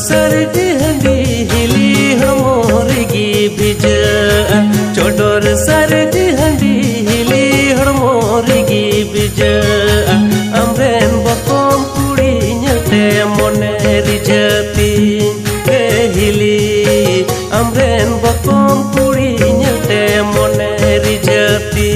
सरदी हंडी हिली हड़मोरगी भिजा चोडोर सरदी हंडी हिली हड़मोरगी भिजा अमरेन बकम कुड़ी नते मोने रिजती हिली अमरेन बकम कुड़ी नते मोने रिजती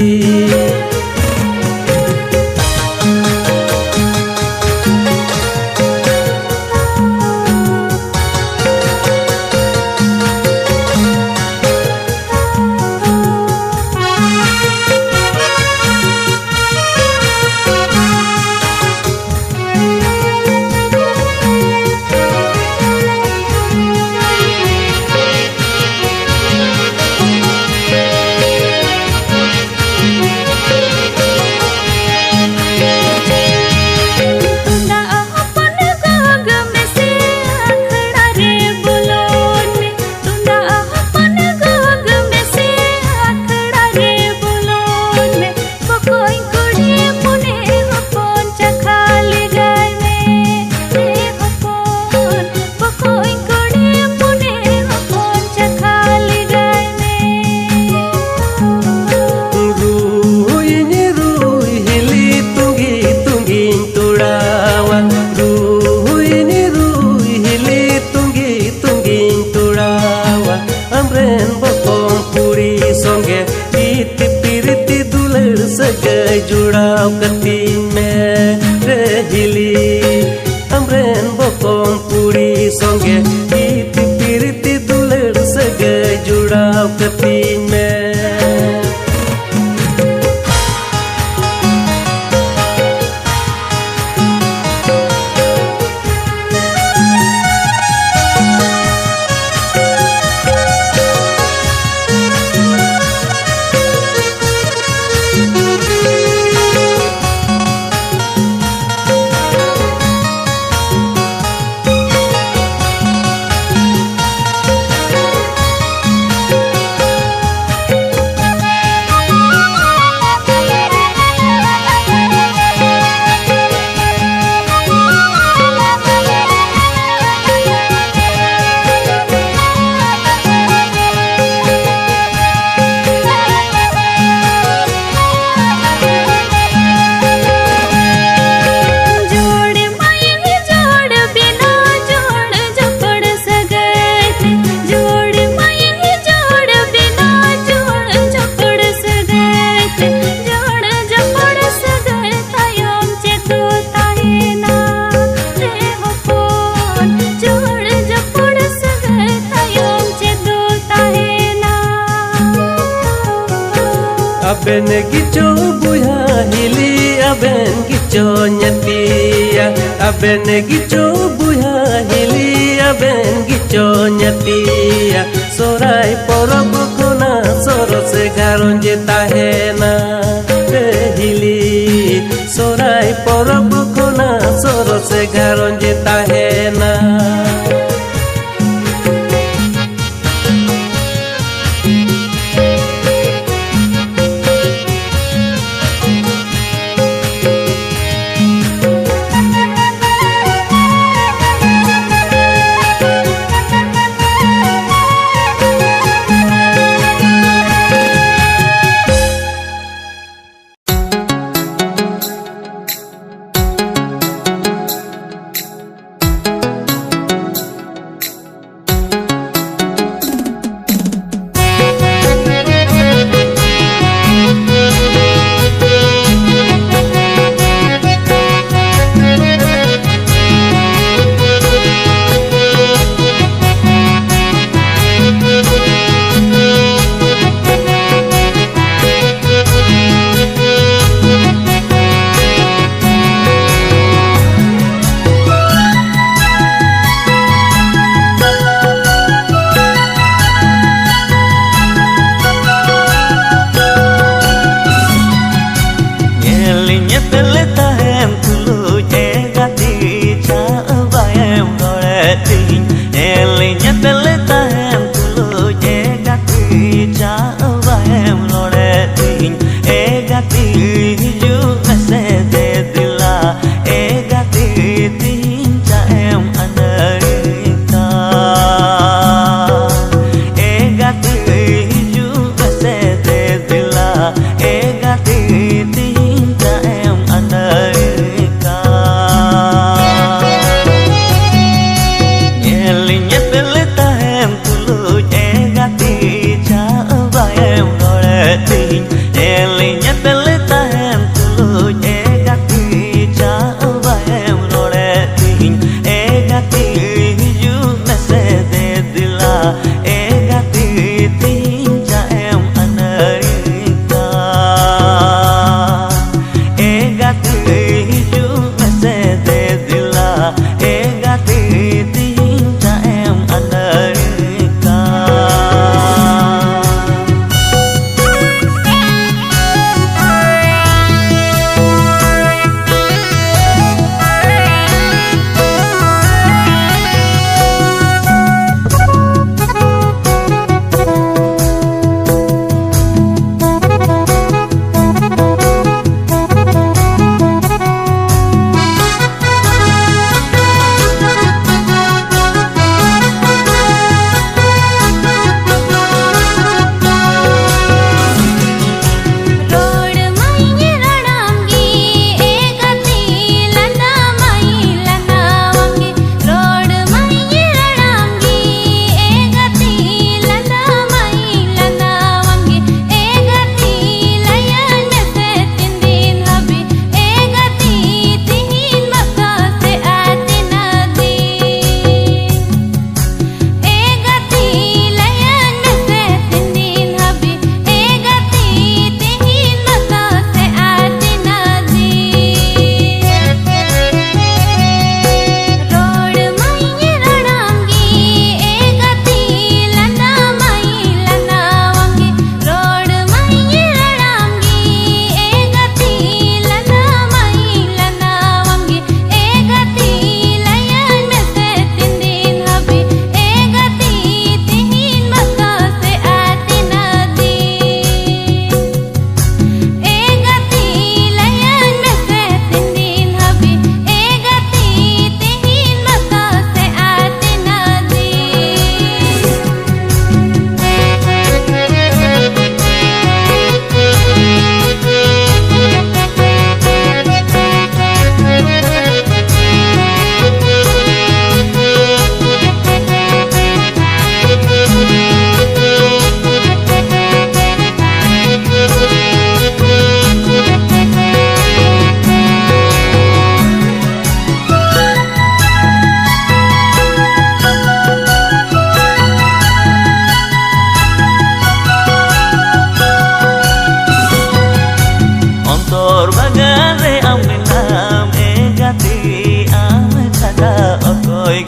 जुड़ाव कती में रहिली अमरेन बकम कुड़ी संगे इति प्रीति दुलर सगे जुड़ाव कती में अबेन गिचो बुया हिली अबेन गिचो nyatiya अबेन गिचो बुया हिली अबेन गिचो nyatiya सोराय परब कोना सरसे गारंजे ताहेना हिली सोराय परब कोना सरसे गारंजे ताहेना Em anh ơi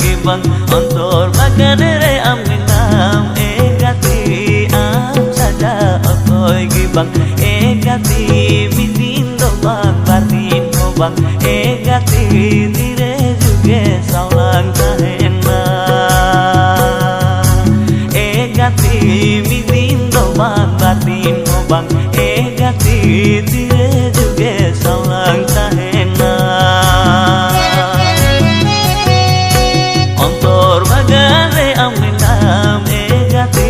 gibang ontor maganere aminam egati am saja otoy gibang egati bidindo bang batin bang egati dire juga saulang tahena egati bidindo bang batin bang egati dire juga saulang tahena ontor bagare aminam egati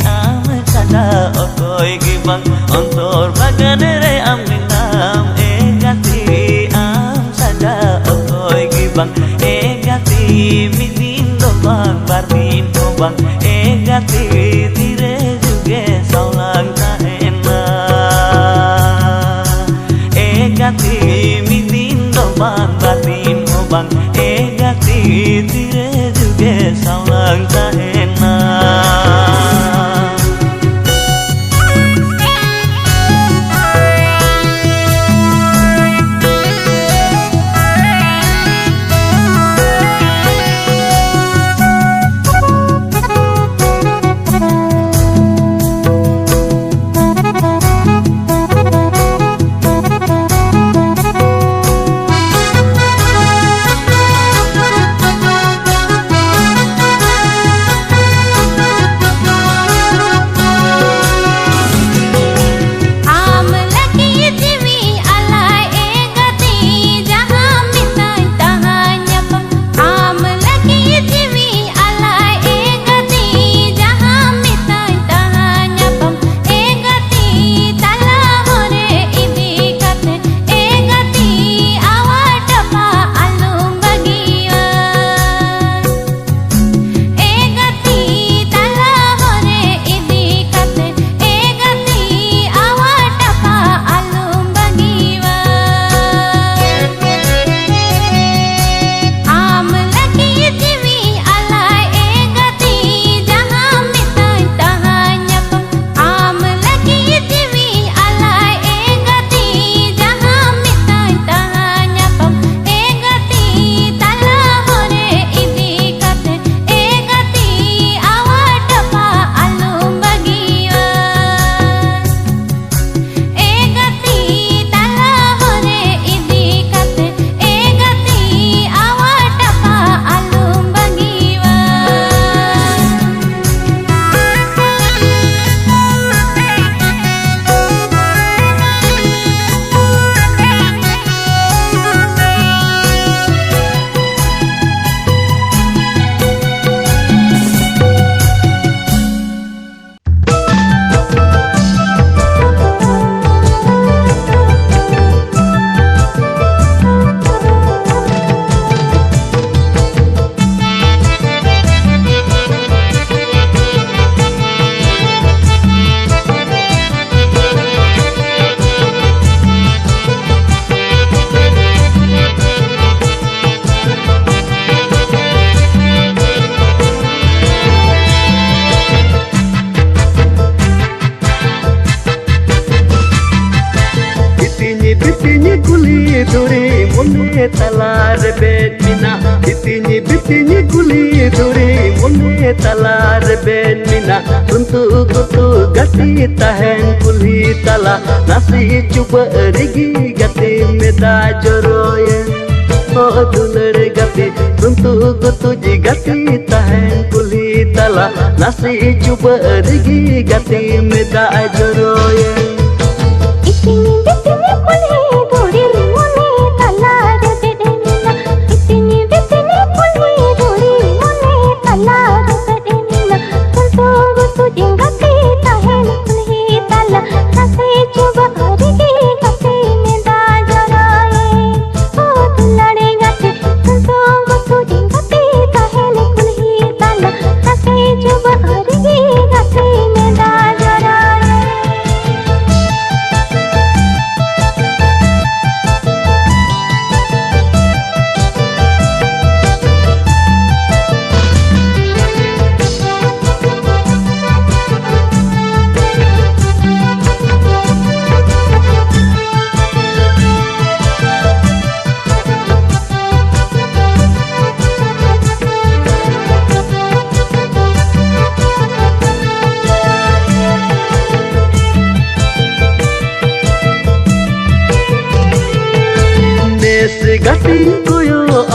am sada otoy gibang ontor bagare aminam egati am sada otoy gibang egati midindo bang batin bang egati dire juga saulang tahena egati midindo bang batin bang egati dire juga saulang tahena talar ben mina bitini guli duri mone talar ben mina untuk gati tahen kulhi tala nasi coba rigi gati meda joroye oh duler gati untuk gati tahen kulhi tala nasi coba rigi gati meda joroye bitini kulhi duri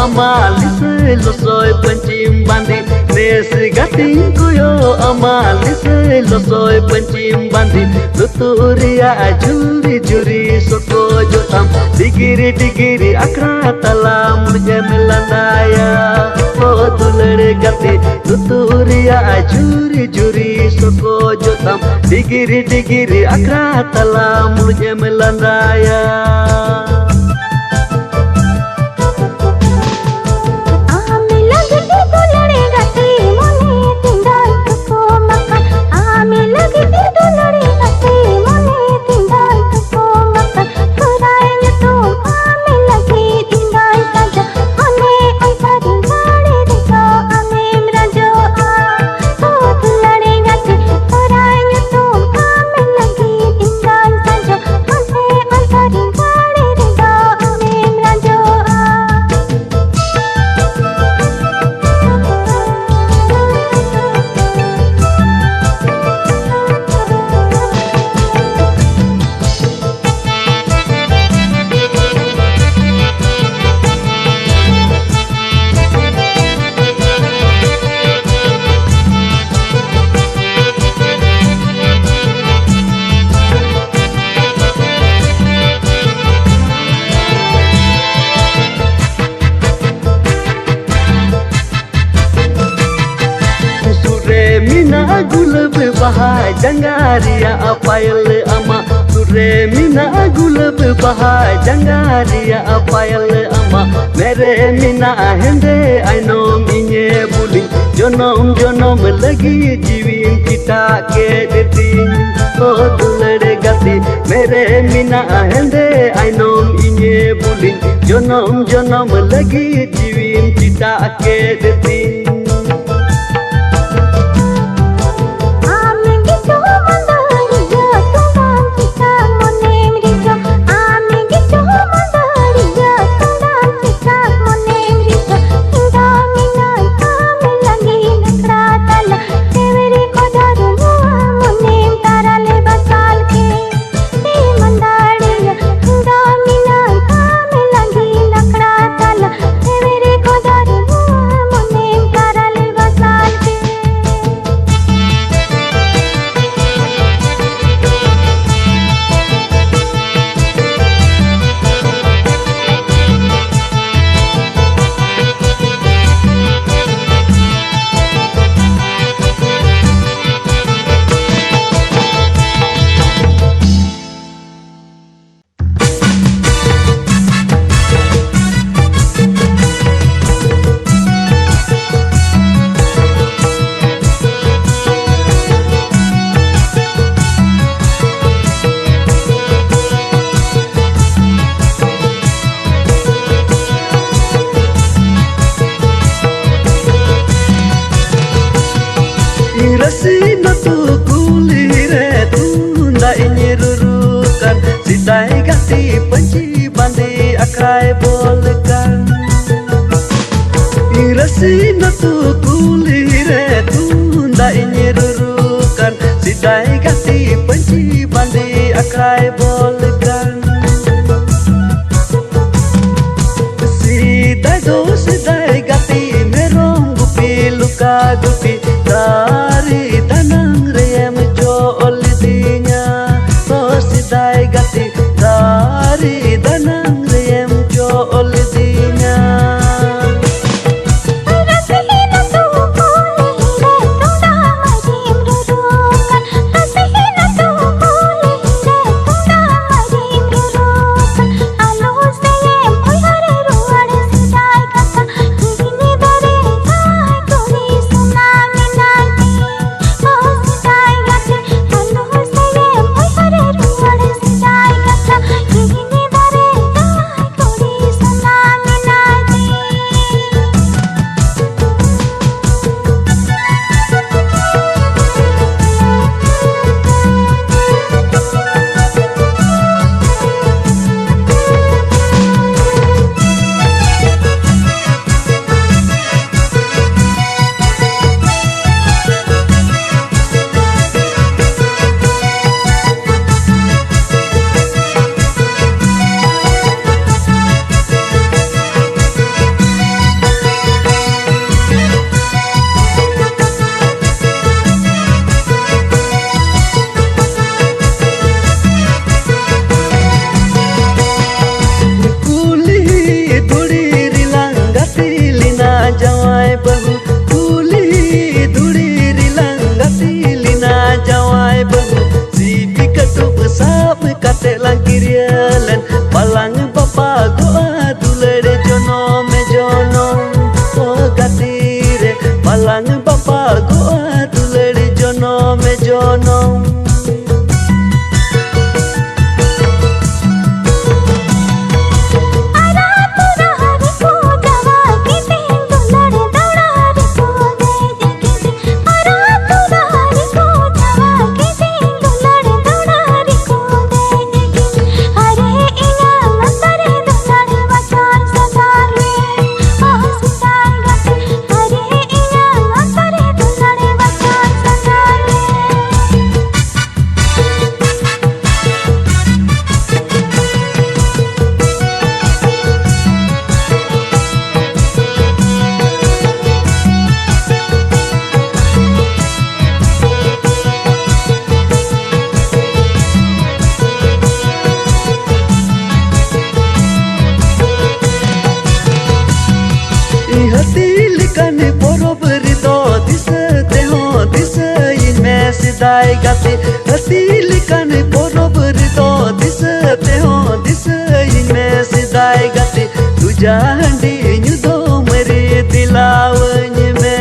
amalis losoy pancim bandi nes gating kuyo amalis losoy pancim bandi tuturia juri juri soko jotam digiri digiri akra talam melandaya oh tulare gati tuturia juri juri soko jotam digiri digiri akra talam melandaya. Mina gulab bahai jangaria apayal ama sure mina gulab bahai jangaria apayal ama mere mina hende ainom inye buli jonom jonom lagi jiwin kita ke detin oh dulare gati mere mina hende ainom inye buli jonom jonom lagi jiwin kita ke detin. Rasina tu kulire tu nda inyirurukan sidai gati panci bandi akai bolkan. Rasina tu kulire tu nda inyirurukan sidai gati panci bandi akai bolkan. Sidai gati merong gupi luka gupi dari tanang rem jol dinya oh sidai gati dari tanang rem jol dinya. Tsunami alang bapa goa dular jonom jonom Sidai gati hati likan porob rito disate ho disain me sidai gati tuja handi nyudo meri dilawany me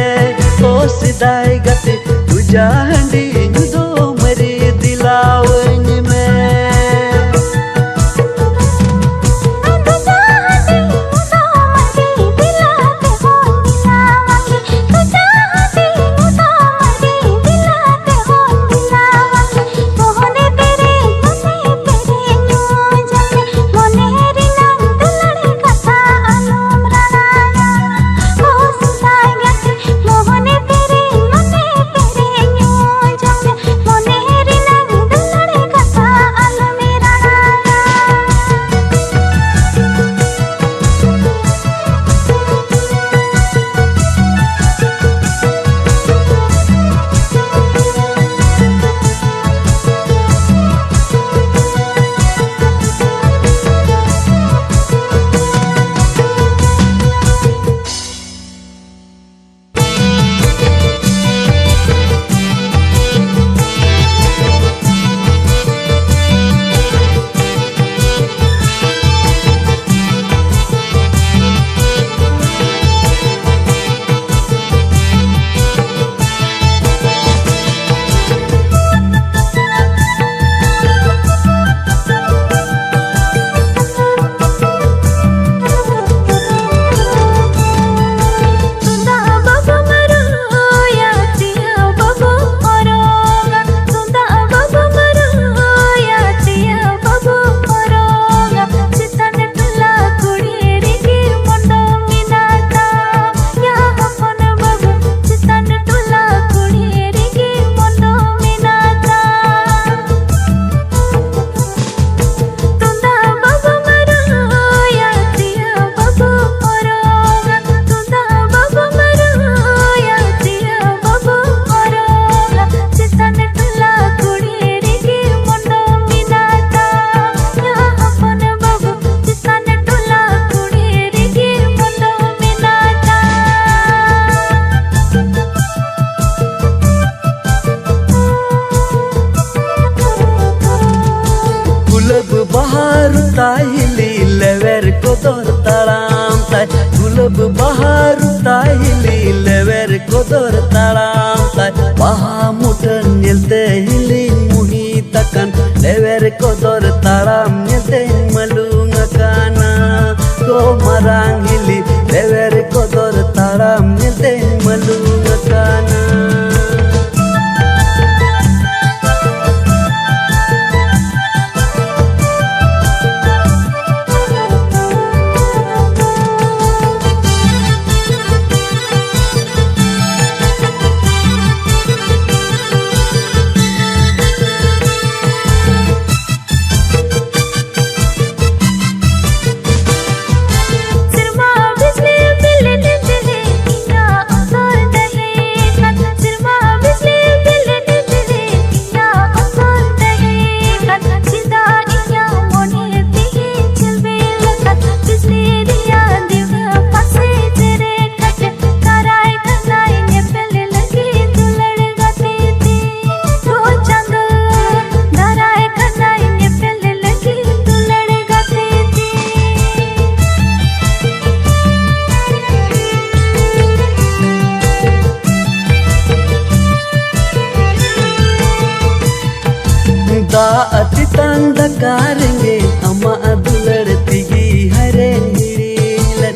o sidai gati tuja handi nyudo meri dilawany me tahili lever kodor talam tai gulab bahar tahili lever kodor talam tai baha mutan nyelte hili muhi takan lever kodor talam nyelte malunga kana ko marang hili lever kodor talam nyelte malunga kana Sirma bisne milne tehe ina asar ati tanda karengi ama adular tigi haren hirilan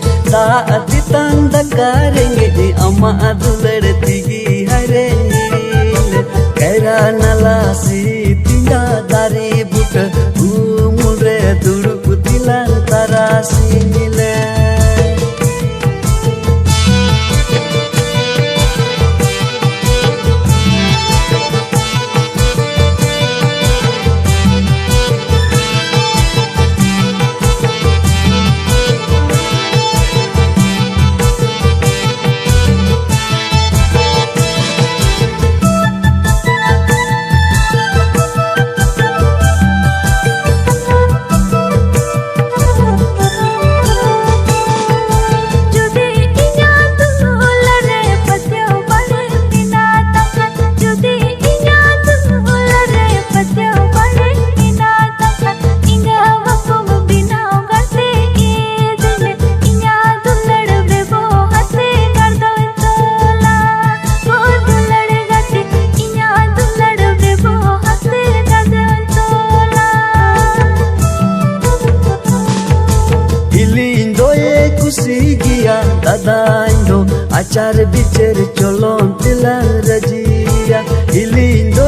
ati tanda karengi ama adular tigi haren hirilan kaira nala si tinda dari buta umure duru putilan tarasi nilan Dadaindo acar bicer colon tilang rajia Ilindo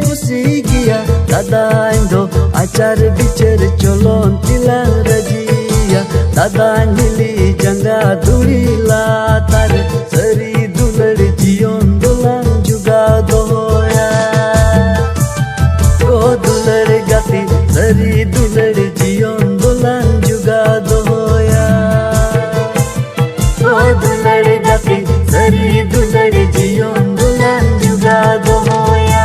kusigia Dadaindo acar bicer colon tilang rajia Dadan hili janga duri latar Seri dular jion dolan juga doya Ko dular gati seri dular jion dolan juga doya दुलड़ गति सरी दुलड़ जियों दुल्हन जुगा दोया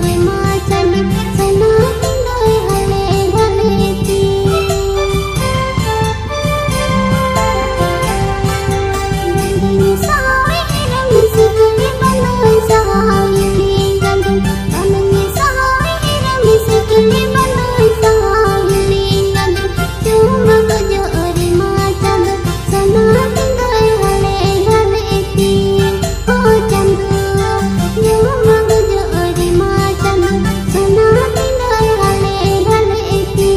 रे माचन सना पिंदोय हले हलेती नंदिनी सावे रंग सिकले बनोय सहायली गंदन अनन्य सावे रंग सिकले बनोय सहायली गंदन चुमा गजो रे माचन सना पिंदोय हले हलेती ओ चंदू चुमा गजो रे माचन सना पिंदोय हले हलेती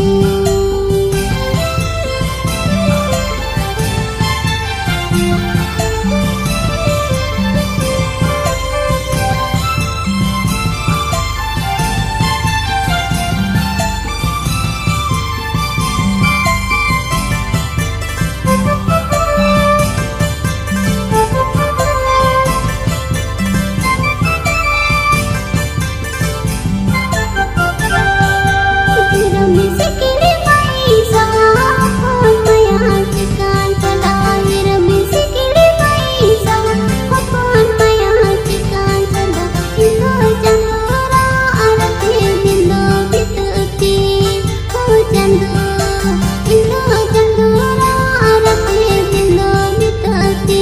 रमी सिकले पैसा अपन पया चिकान चला रमी सिकले पैसा अपन पया चिकान चला इनो चंदूरा आरती दिलो बितती हो चंदू इनो चंदूरा आरती दिलो बितती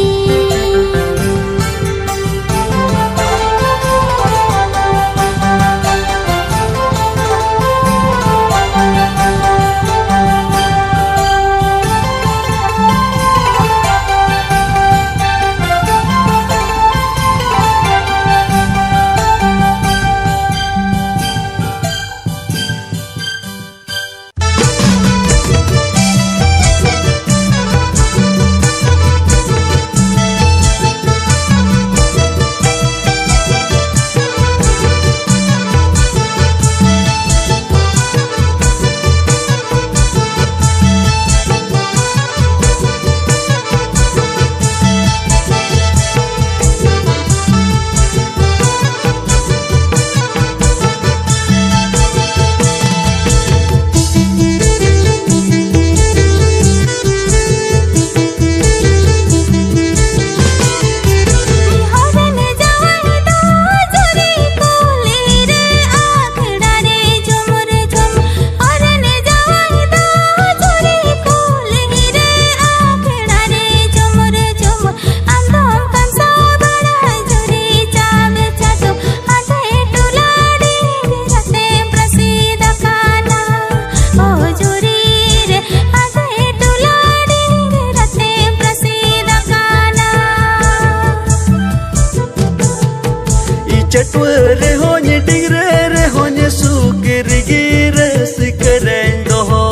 चटवरे होने डिगरे होने सुकर गिरे सिकरें दोहो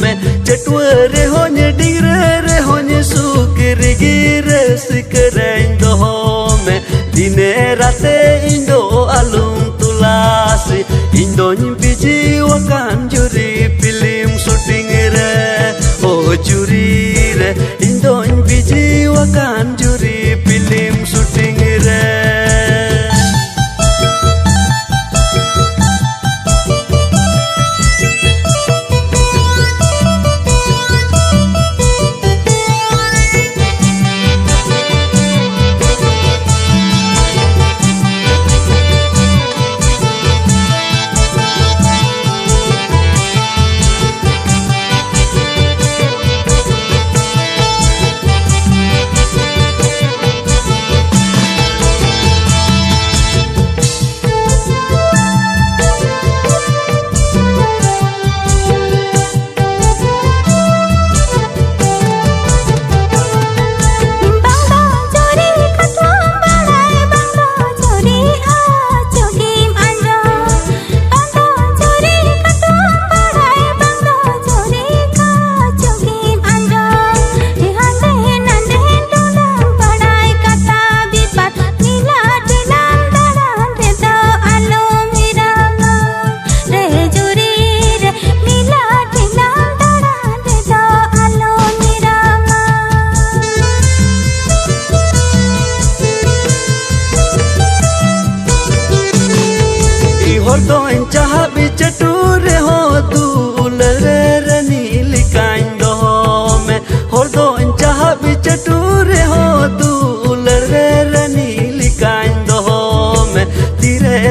में चटवरे होने डिगरे होने सुकर गिरे सिकरें दोहो में दिने राते इंदो alung tulasi इंदों बिजी वकान जुरी फिल्म शूटिंग रे ओ जुरी रे इंदों बिजी वकान जुरी फिल्म शूटिंग रे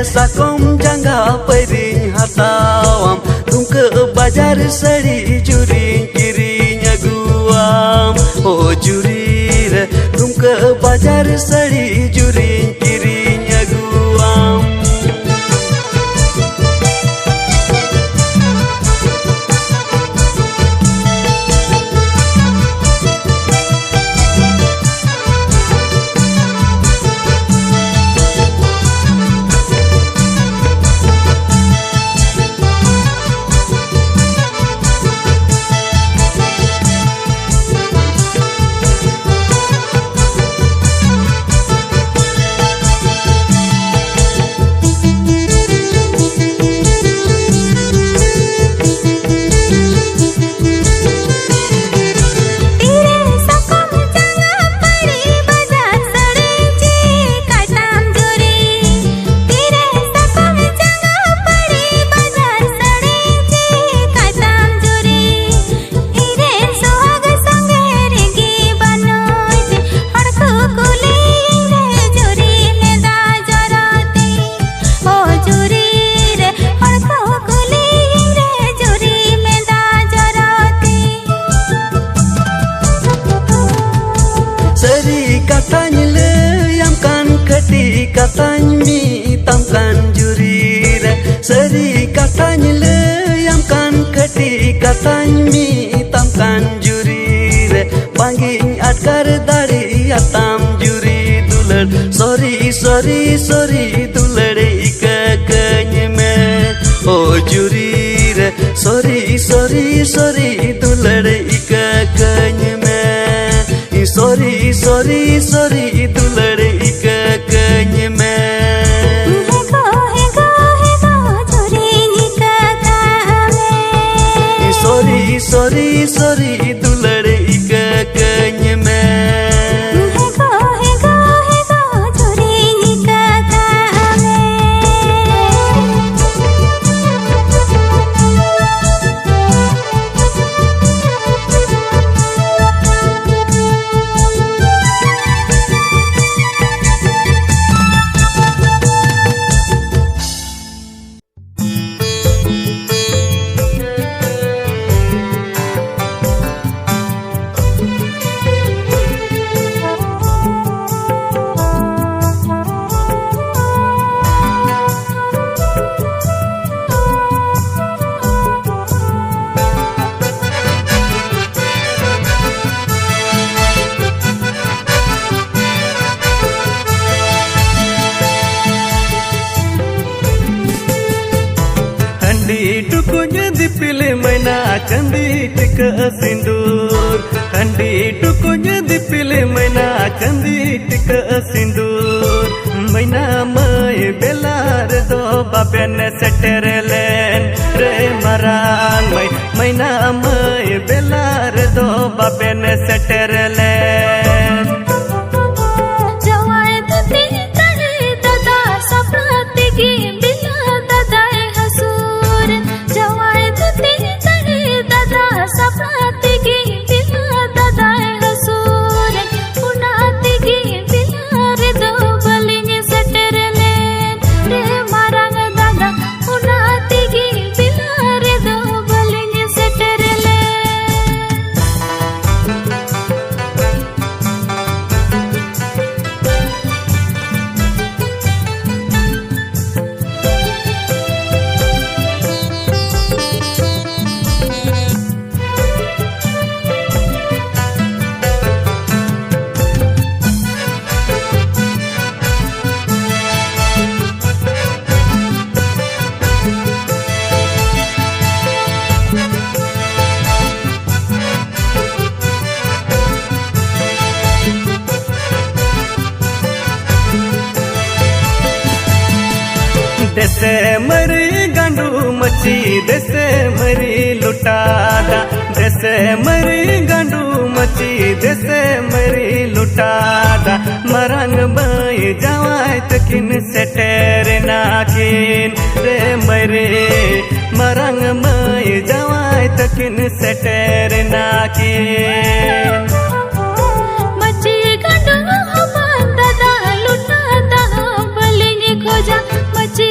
sakom jangga pering hatawam tungke bajar sari juring kirinya guam oh jurir tungke bajar sari juring kirinya guam katanya mi tamkan jurir seri katanya leyamkan keti katanya mi tamkan jurir pangging atkar dari atam juri dular sorry dular ika kenyeme oh jurir sorry dular ika kenyeme sorry dular ika kenyeme sorry dular ika kenyeme Dukunya dipilih maina candi tika sindur Handi dukunya dipilih maina candi tika sindur Maina mai belar do baben seterelen Re marang maina mai belar do baben seterelen Jawai tuti tadi dada saprati ki bila dada Jawai tuti tadi dada saprati ki bila dada hasur Unati ki bila rido balingi seterelen Re marang dada unati ki bila rido balingi seterelen देसे मरी गांडू मची देसे मरी लुटादा देसे मरी गांडू मची देसे मरी लुटादा मरंग बई जवाय तकिन सेटेर नाकिन रे मरे मरंग बई जवाय तकिन सेटेर नाकिन मची गांडू हमान दादा लुटादा बलिंगी खोजा मची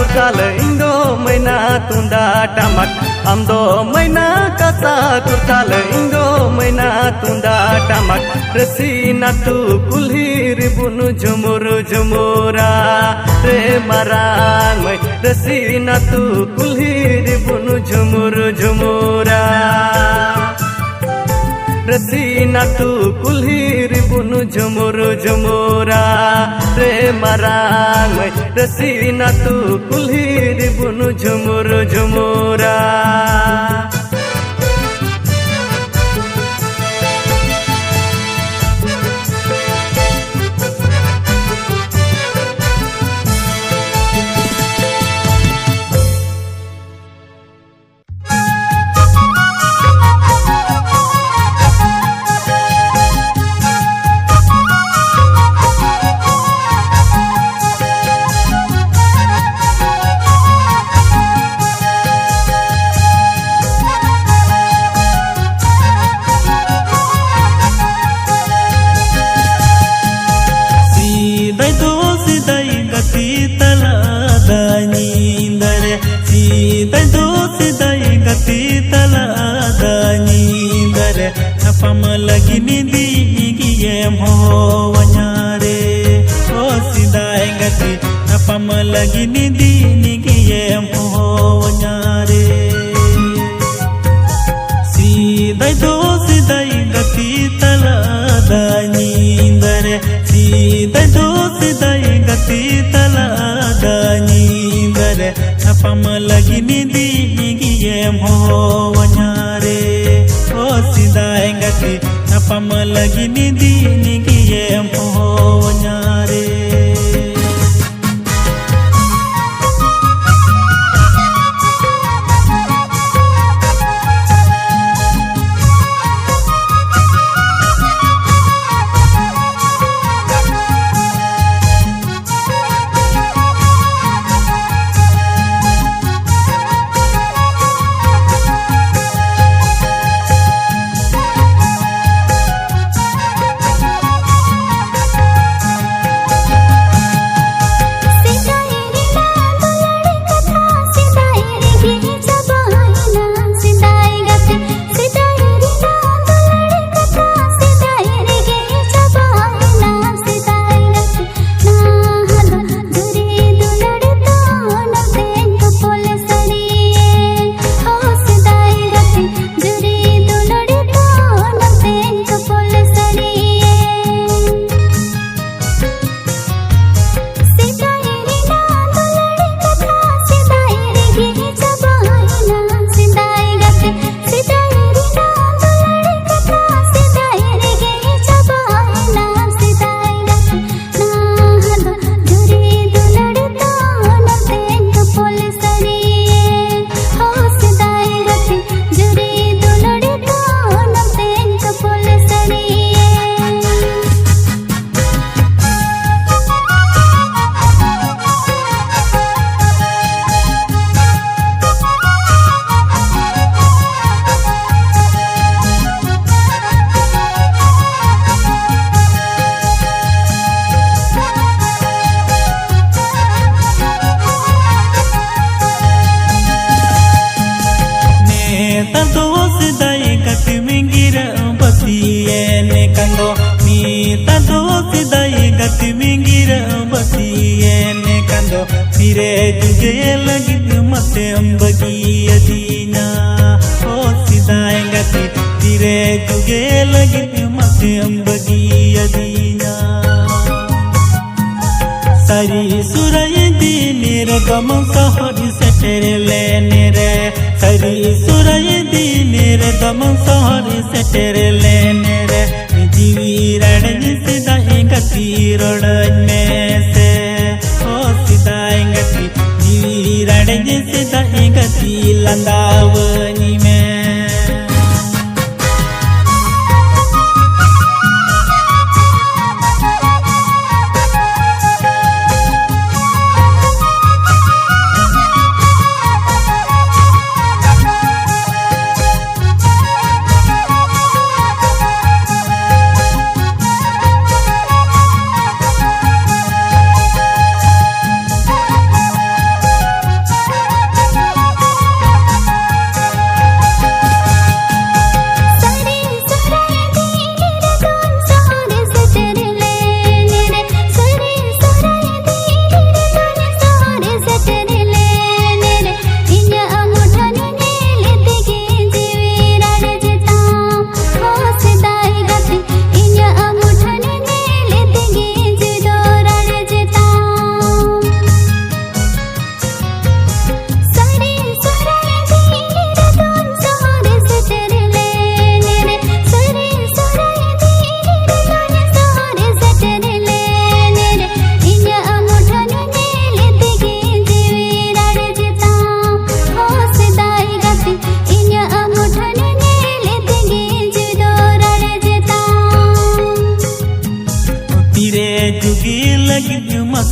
तुरकाल इंदो मैना तुंदा टमक आमदो मैना कसा तुरकाल इंदो मैना तुंदा टमक रसीना तू कुल्हीर बुनु झुमुर झुमुरा रे मरांग मै रसीना तू कुल्हीर बुनु झुमुर झुमुरा रसीना तू कुल्हीर बुनु झुमुर झुमुरा रे मरांग मै रसीना तू कुल्हीर बुनु Jhumur झुमुरा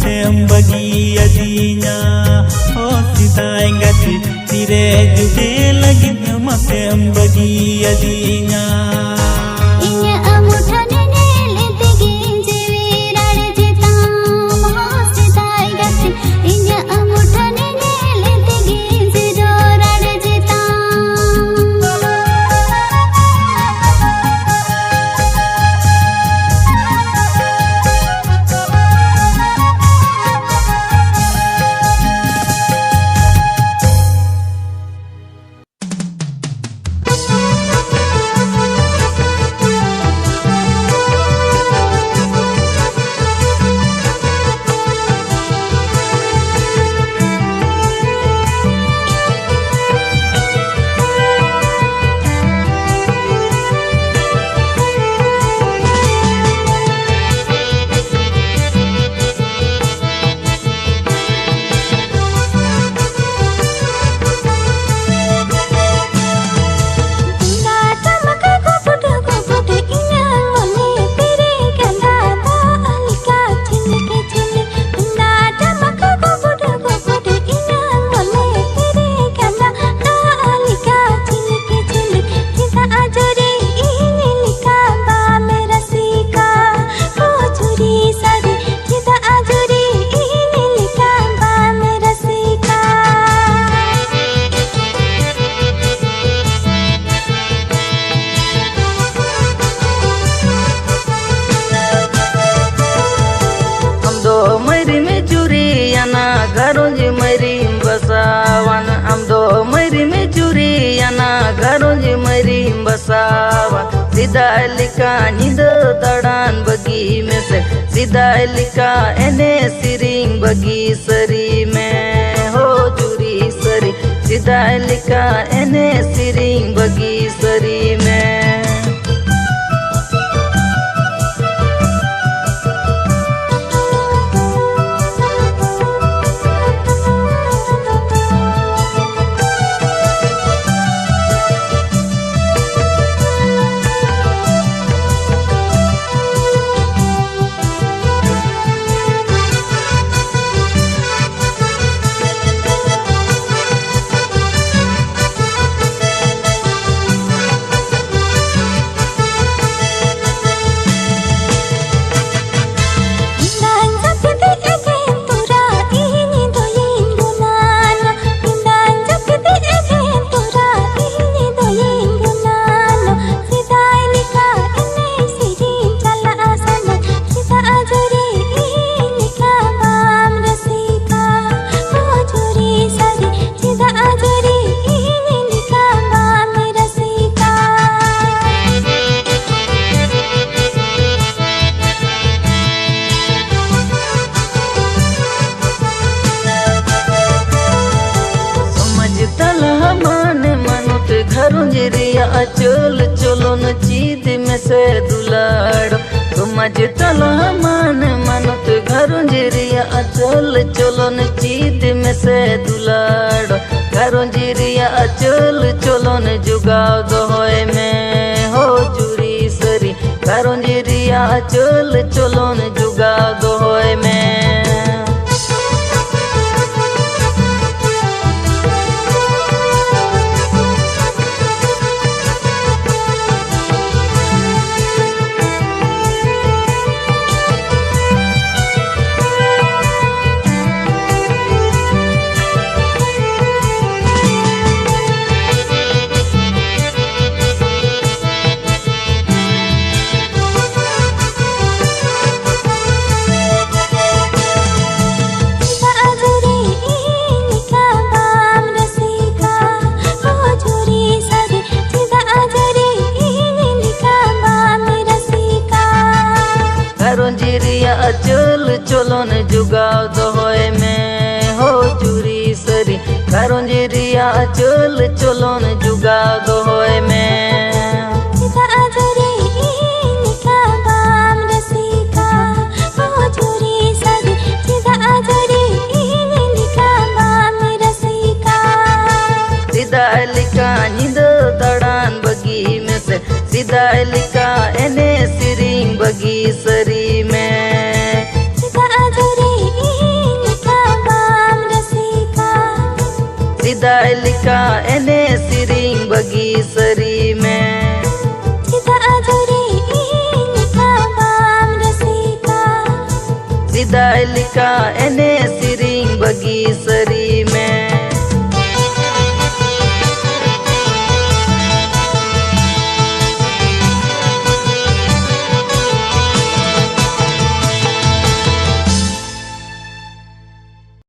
masem bagi adinya oh sidai gati tire jude lagi masem bagi adinya inya amutane nele tegin jewi rade jetam sidai gati inya amutane nele tegin jero rade jetam Sidalika nido tadan bagi में से sidalika ene siring bagi sari में हो चूरी सरी sidalika ene siring bagi sari में चल चलो न चीद में से दुलाड़ो समझ तला मान मनत घरों जिरिया चल चलो न चीद में से दुलाड़ो घरों जिरिया चल चलो न जुगाओ दोहोए में हो चूरी सरी घरों जिरिया चल चलो न जुगाओ दोहोए में चल चलो न जुगाओ दोहोए में हो चूरी सरी घरों जिरिया चल चलो न जुगाओ दोहोए में sidalika ene siring bagi sari में सिदाय लिका एने सिरिंग बगी सरी में Tidak ajari inika bam rasika सिदाय लिका एने सिरिंग बगी